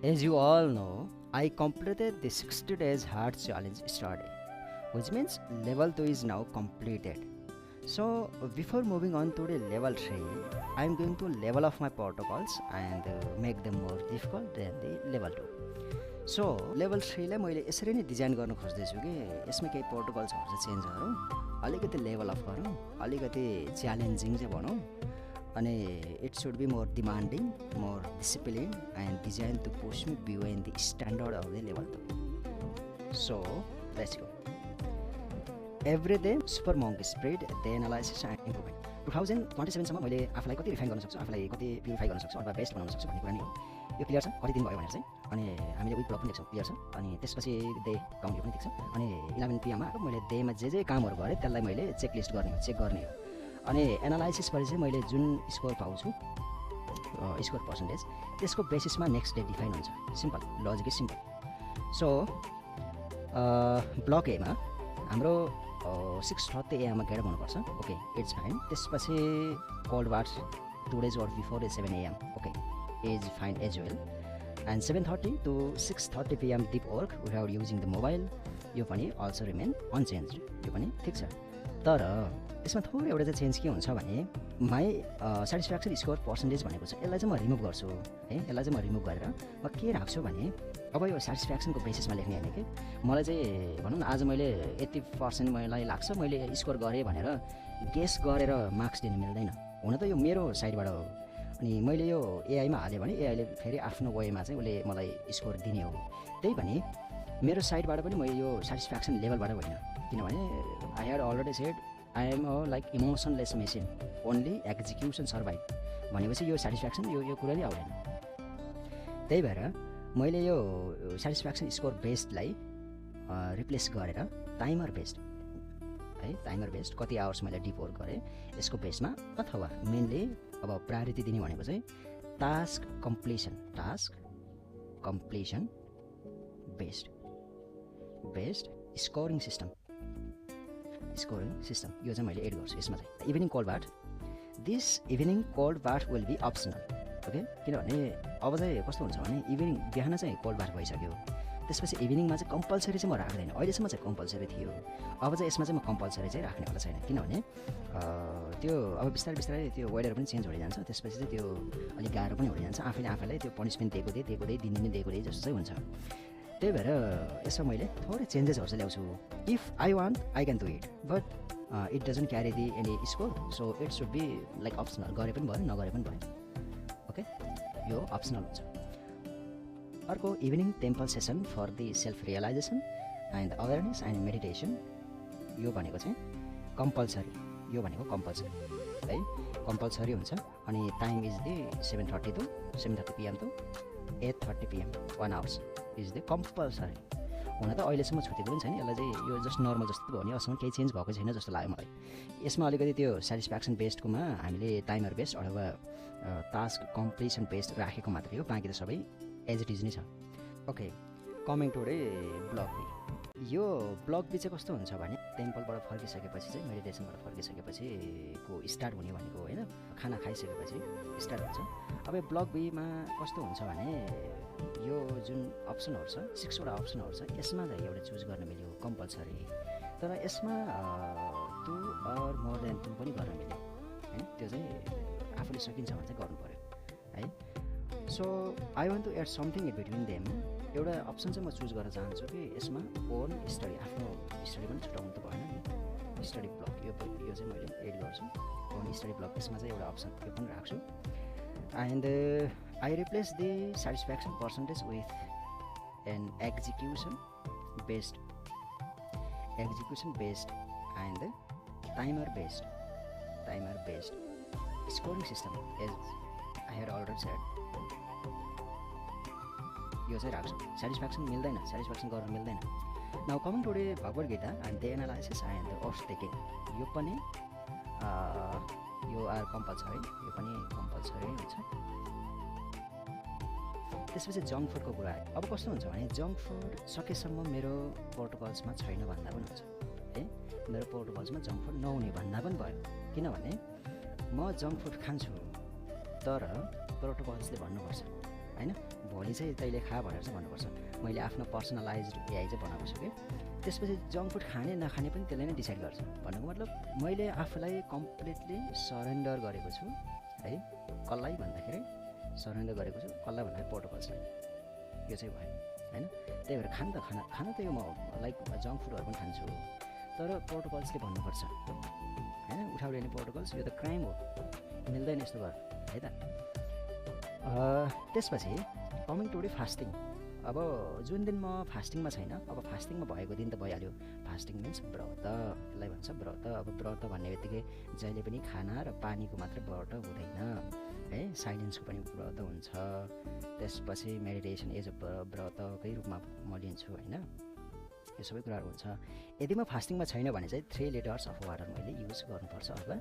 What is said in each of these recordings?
As you all know, I completed the 60 days hard challenge yesterday, which means level 2 is now completed. So, before moving on to the level 3, I am going to level up my protocols and make them more difficult than the level 2. So level 3 लाई मैले यसरी नै design गर्न खोज्दैछु कि यसमा केही प्रोटोकल्सहरू चाहिँ चेन्ज गरौँ, अलिकति लेभल अप गरौँ, अलिकति च्यालेन्जिङ चाहिँ भनौँ, अनि it should be more demanding, more discipline and design to push me beyond the standard of the level 2. So let's go. Every day super monkey spread the analysis and improvement. 2027 सम्म मैले आफूलाई कति refine गर्न सक्छु, आफूलाई कति purify गर्न सक्छु अथवा बेस्ट बनाउन सक्छु भन्ने कुरा नै हो. यो क्लियर छ कति दिन भयो भनेर चाहिँ. अनि हामीले विक ब्लक पनि देख्छौँ, क्लियर छ. अनि त्यसपछि डे काउन्ट पनि देख्छ. अनि 11 PM मा मैले डेमा जे कामहरू गरेँ त्यसलाई मैले चेकलिस्ट चेक गर्ने हो. अनि एनालाइसिसपछि चाहिँ मैले जुन स्कोर पाउँछु, स्कोर पर्सेन्टेज, त्यसको बेसिसमा नेक्स्ट डे डिफाइन हुन्छ. Simple logic is simple. So block एमा हाम्रो 6:30 AM मा गेट हुनुपर्छ. Okay, it's fine. त्यसपछि cold bath 2 days or before 7 AM. Okay, is fine as well. And 7:30 to 6:30 PM deep work without using the mobile, यो पनि also remain unchanged. यो पनि ठिक छ. तर यसमा थोरै एउटा चाहिँ चेन्ज के हुन्छ भने माई सेटिस्फ्याक्सन स्कोर पर्सेन्टेज भनेको छ, यसलाई चाहिँ म रिमुभ गर्छु है. यसलाई चाहिँ म रिमुभ गरेर म के राख्छु भने अब यो सेटिस्फ्याक्सनको बेसिसमा लेख्ने होइन कि मलाई चाहिँ भनौँ न आज मैले 80% मलाई लाग्छ मैले स्कोर गरेँ भनेर गेस गरेर मार्क्स दिनु मिल्दैन. हुन त यो मेरो साइडबाट हो. अनि मैले यो एआईमा हालेँ भने एआईले फेरि आफ्नो वेमा चाहिँ उसले मलाई स्कोर दिने हो. त्यही भने मेरो साइडबाट पनि मैले यो सेटिस्फ्याक्सन लेभलबाट होइन, किनभने I had already said I am a like emotionless machine, only execution survive भनेपछि यो सेटिस्फ्याक्सन यो कुरा नै आउँदैन. त्यही भएर मैले यो सेटिस्फ्याक्सन स्कोर बेस्डलाई रिप्लेस गरेर टाइमर बेस्ड है, टाइमर बेस्ड कति आवर्स मैले डिप वर्क गरेँ यसको बेसमा, अथवा मेनली अब प्रायोरिटी दिने भनेको चाहिँ task completion based scoring system यो चाहिँ मैले एड गर्छु यसमा चाहिँ. Evening cold bath, this evening cold bath will be optional. Okay, किनभने अब चाहिँ कस्तो हुन्छ भने इभिनिङ बिहान चाहिँ कोल्ड बाथ भइसक्यो, त्यसपछि इभिनिङमा चाहिँ कम्पलसरी चाहिँ म राख्दैन. अहिलेसम्म चाहिँ कम्पलसरी थियो, अब चाहिँ यसमा चाहिँ म कम्पलसरी चाहिँ राख्नेवाला छैन. किनभने त्यो अब बिस्तारै त्यो वेदर पनि चेन्ज हुँदै जान्छ, त्यसपछि चाहिँ त्यो अलिक गाह्रो पनि हुँदै जान्छ. आफैलाई त्यो पनिसमेन्ट दिएको जस्तो चाहिँ हुन्छ. त्यही भएर यसमा मैले थोरै चेन्जेसहरू चाहिँ ल्याउँछु. If I want I can do it, but it doesn't carry the any score, so it should be like optional. गरे पनि भयो, नगरे पनि भयो. ओके, यो अप्सनल हुन्छ. अर्को evening temple session for the self realization and awareness and meditation. यो भनेको चाहिँ कम्पलसरी है, कम्पलसरी हुन्छ. अनि time is the 7:30 PM to 8:30 PM 1 hours is the compulsory. हुन त अहिलेसम्म छुटेको पनि छैन, यसलाई चाहिँ यो जस्ट नर्मल जस्तो भयो भने अहिलेसम्म केही चेन्ज भएको छैन जस्तो लाग्यो मलाई. यसमा अलिकति त्यो सेटिस्फ्याक्सन बेस्डकोमा हामीले टाइमर बेस्ड अथवा टास्क कम्प्लिसन बेस्ड राखेको मात्रै हो, बाँकी त सबै एज इट इज नै छ. Okay, coming to block B. यो ब्लक बी चाहिँ कस्तो हुन्छ भने टेम्पलबाट फर्किसकेपछि चाहिँ मेडिटेसनबाट फर्किसकेपछि को स्टार्ट हुने भनेको होइन, खाना खाइसकेपछि स्टार्ट हुन्छ. अब यो ब्लक बीमा कस्तो हुन्छ भने यो जुन अप्सनहरू छ 6वटा अप्सनहरू छ, यसमा चाहिँ एउटा चुज गर्न मिल्यो कम्पलसरी. तर यसमा 2 or मोर देन 2 पनि गर्न मिल्यो होइन, त्यो चाहिँ आफूले सकिन्छ भने चाहिँ गर्नु पऱ्यो है. So I want to add something in between them. एउटा अप्सन चाहिँ म चुज गर्न चाहन्छु कि यसमा ओन स्टडी, आफ्नो स्टडी पनि छुट्याउनु त भएन नि, स्टडी ब्लक यो चाहिँ मैले एड गर्छु. ओन स्टडी ब्लक यसमा चाहिँ एउटा अप्सन यो पनि राख्छु. And I replace the satisfaction percentage with an execution based and timer based scoring system, as I had already said. यो चाहिँ राख्छु. सेटिस्फ्याक्सन गर्न मिल्दैन. Now coming to Bhagavad Gita and the analysis and oath taking, यो पनि यो आर कम्पलसरी, यो पनि कम्पलसरी हुन्छ. त्यसपछि जङ्क फुडको कुरा आयो. अब कस्तो हुन्छ भने जङ्क फुड सकेसम्म मेरो प्रोटोकल्समा छैन भन्दा पनि हुन्छ है, मेरो प्रोटोकल्समा जङ्क फुड नहुने भन्दा पनि भयो. किनभने म जङ्क फुड खान्छु तर प्रोटोकल्सले भन्नुपर्छ होइन, भोलि चाहिँ तैँले खा भनेर चाहिँ भन्नुपर्छ। मैले आफ्नो पर्सनलाइज्ड एआई चाहिँ बनाएको छु कि त्यसपछि जङ्क फुड खाने नखाने पनि त्यसले नै डिसाइड गर्छ। भन्नुको मतलब मैले आफूलाई कम्प्लिटली सरेन्डर गरेको छु है। कसलाई भन्दाखेरि सरेन्डर गरेको छु, कसलाई भन्दाखेरि प्रोटोकल्सलाई। यो चाहिँ भयो होइन। त्यही भएर खाना त यो म लाइक जङ्क फुडहरू पनि खान्छु, तर प्रोटोकल्सले भन्नुपर्छ होइन। उठाउने प्रोटोकल्स यो त क्राइम हो, मिल्दैन यस्तो गर है त। त्यसपछि कमिङ टु डे फास्टिङ। अब जुन दिन म फास्टिङमा छैन, अब फास्टिङमा भएको दिन त भइहाल्यो। फास्टिङ मिन्स व्रत, यसलाई भन्छ व्रत। अब व्रत भन्ने बित्तिकै जहिले पनि खाना र पानीको मात्रै व्रत हुँदैन है, साइलेन्सको पनि व्रत हुन्छ। त्यसपछि मेडिटेसन एज अ व्रतकै रूपमा म लिन्छु होइन। यो सबै कुराहरू हुन्छ। यदि म फास्टिङमा छैन भने चाहिँ 3 लिटर्स अफ वाटर मैले युज गर्नुपर्छ अथवा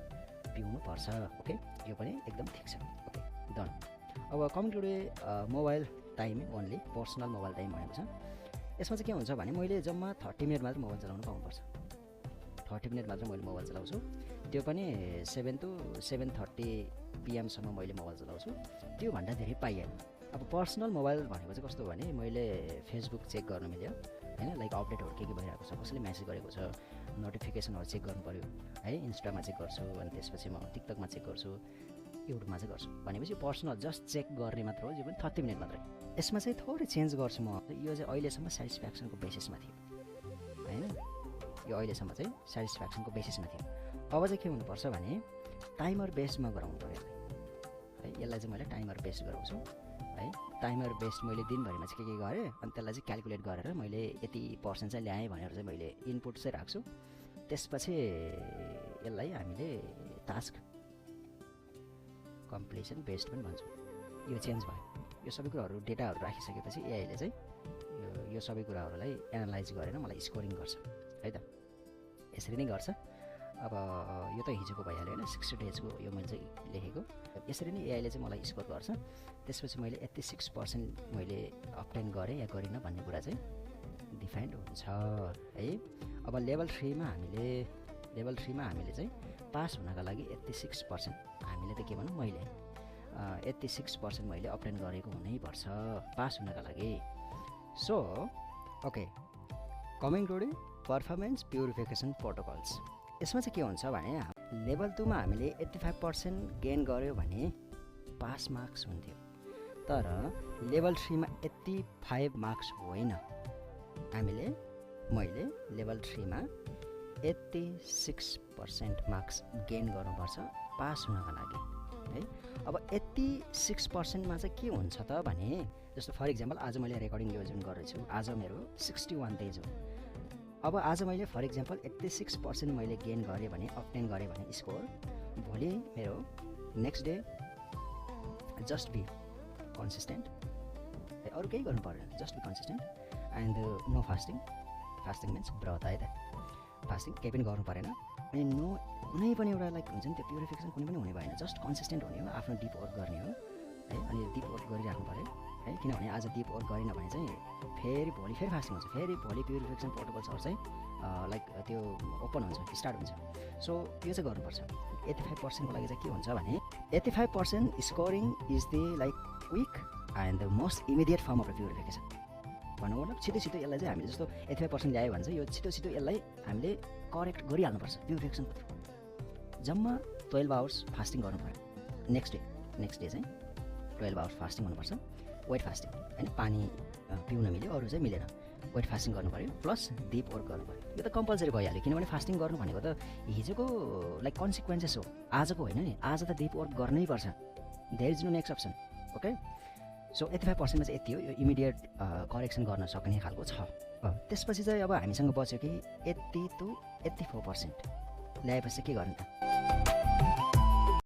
पिउनुपर्छ। ओके, यो पनि एकदम ठिक छ। Okay, done. अब coming to the mobile time only, personal mobile time भनेको छ। यसमा चाहिँ के हुन्छ भने मैले जम्मा 30 मिनट मात्र मोबाइल चलाउनु पाउनुपर्छ। 30 मिनट मात्र मैले मोबाइल चलाउँछु, त्यो पनि 7 to 7:30 PM मैले मोबाइल चलाउँछु। त्योभन्दा धेरै पाइएन। अब पर्सनल मोबाइल भनेको चाहिँ कस्तो हो भने मैले फेसबुक चेक गर्नु मिल्यो होइन, लाइक अपडेटहरू के भइरहेको छ, कसैले मेसेज गरेको छ, नोटिफिकेसनहरू चेक गर्नु पऱ्यो है। इन्स्टामा चेक गर्छु, अनि त्यसपछि म टिकटकमा चेक गर्छु, युट्युबमा चाहिँ गर्छु। भनेपछि पर्सनल जस्ट चेक गर्ने मात्र हो, यो पनि 30 मिनट मात्रै। यसमा चाहिँ थोरै चेन्ज गर्छु म। यो चाहिँ अहिलेसम्म सेटिस्फ्याक्सनको बेसिसमा थियो होइन, यो अहिलेसम्म चाहिँ सेटिस्फ्याक्सनको बेसिसमा थियो। अब चाहिँ के हुनुपर्छ भने टाइमर बेस्डमा गराउनु पऱ्यो है। यसलाई चाहिँ मैले टाइमर बेस्ड गराउँछु है। टाइमर बेस्ड मैले दिनभरिमा चाहिँ के गरेँ, अनि त्यसलाई चाहिँ क्यालकुलेट गरेर मैले यति % चाहिँ ल्याएँ भनेर चाहिँ मैले इनपुट चाहिँ राख्छु। त्यसपछि यसलाई हामीले टास्क कम्प्लिसन बेस्ड पनि भन्छौँ। यो चेन्ज भयो। यो सबै कुराहरू डेटाहरू राखिसकेपछि एआईले चाहिँ यो सबै कुराहरूलाई एनालाइज गरेर मलाई स्कोरिङ गर्छ है त। यसरी नै गर्छ। अब यो त हिजोको भइहाल्यो होइन, 60 डेजको यो मैले चाहिँ लेखेको। यसरी नै एआईले चाहिँ मलाई स्कोर गर्छ। त्यसपछि मैले 86% मैले अब्टेन गरेँ या गरिनँ भन्ने कुरा चाहिँ डिफाइन्ड हुन्छ है। अब लेभल 3मा हामीले चाहिँ पास हुनका लागि 86% हामीले त के भनौँ, मैले 86% मैले अब्टेन गरेको हुनैपर्छ पास हुनका लागि। So okay, coming to day performance purification protocols. यसमा चाहिँ के हुन्छ भने लेभल 2मा हामीले 85% गेन गऱ्यो भने पास मार्क्स हुन्थ्यो, तर लेभल 3मा 85 मार्क्स होइन। मैले लेभल 3मा 86% मार्क्स गेन गर्नुपर्छ पास हुनका लागि है। अब 86%मा चाहिँ के हुन्छ त भने, जस्तो फर इक्जाम्पल आज मैले रेकर्डिङ यो जुन गर्दैछु, आज मेरो 61 पेज हो। अब आज मैले फर इक्जाम्पल 86% मैले गेन गरेँ भने, अब्टेन गरेँ भने स्कोर, भोलि मेरो next day just be consistent, अरू केही गर्नु पर्दैन, just be consistent and no fasting. Fasting means व्रत है त। फास्टिङ केही पनि गर्नु परेन, अनि नो कुनै पनि एउटा लाइक हुन्छ नि त्यो प्युरिफिकेसन कुनै पनि हुने भएन, जस्ट कन्सिस्टेन्ट हुने हो, आफ्नो डिप वर्क गर्ने हो है। अनि डिप वर्क गरिराख्नु पऱ्यो है, किनभने आज डिप वर्क गरेन भने चाहिँ फेरि भोलि फेरि फास्टिङ हुन्छ, फेरि भोलि प्युरिफिकेसन प्रोटोकल्सहरू चाहिँ लाइक त्यो ओपन हुन्छ, स्टार्ट हुन्छ। सो यो चाहिँ गर्नुपर्छ। 85%को लागि चाहिँ के हुन्छ भने 85% scoring is the like quick and the most immediate form of purification. भन्नु मतलब छिटो यसलाई चाहिँ हामीले जस्तो 85% ल्यायो भने चाहिँ यो छिटो यसलाई हामीले करेक्ट गरिहाल्नुपर्छ प्युरिफिकेसनको थ्रु। जम्मा 12 आवर्स फास्टिङ गर्नु पऱ्यो। नेक्स्ट डे चाहिँ 12 आवर्स फास्टिङ गर्नुपर्छ, वेट फास्टिङ होइन, पानी पिउन मिल्यो, अरू चाहिँ मिलेन। वेट फास्टिङ गर्नु पऱ्यो प्लस डिप वर्क गर्नु पऱ्यो। यो त कम्पलसरी भइहाल्यो, किनभने फास्टिङ गर्नु भनेको त हिजोको लाइक कन्सिक्वेन्सेस हो, आजको होइन नि। आज त डिप वर्क गर्नै पर्छ, there is no next option. Okay, so 85%मा चाहिँ यति हो, यो इमिडिएट करेक्सन गर्न सक्ने खालको छ। त्यसपछि चाहिँ अब हामीसँग बच्यो कि 80 to 84% ल्याएपछि के गर्नु त।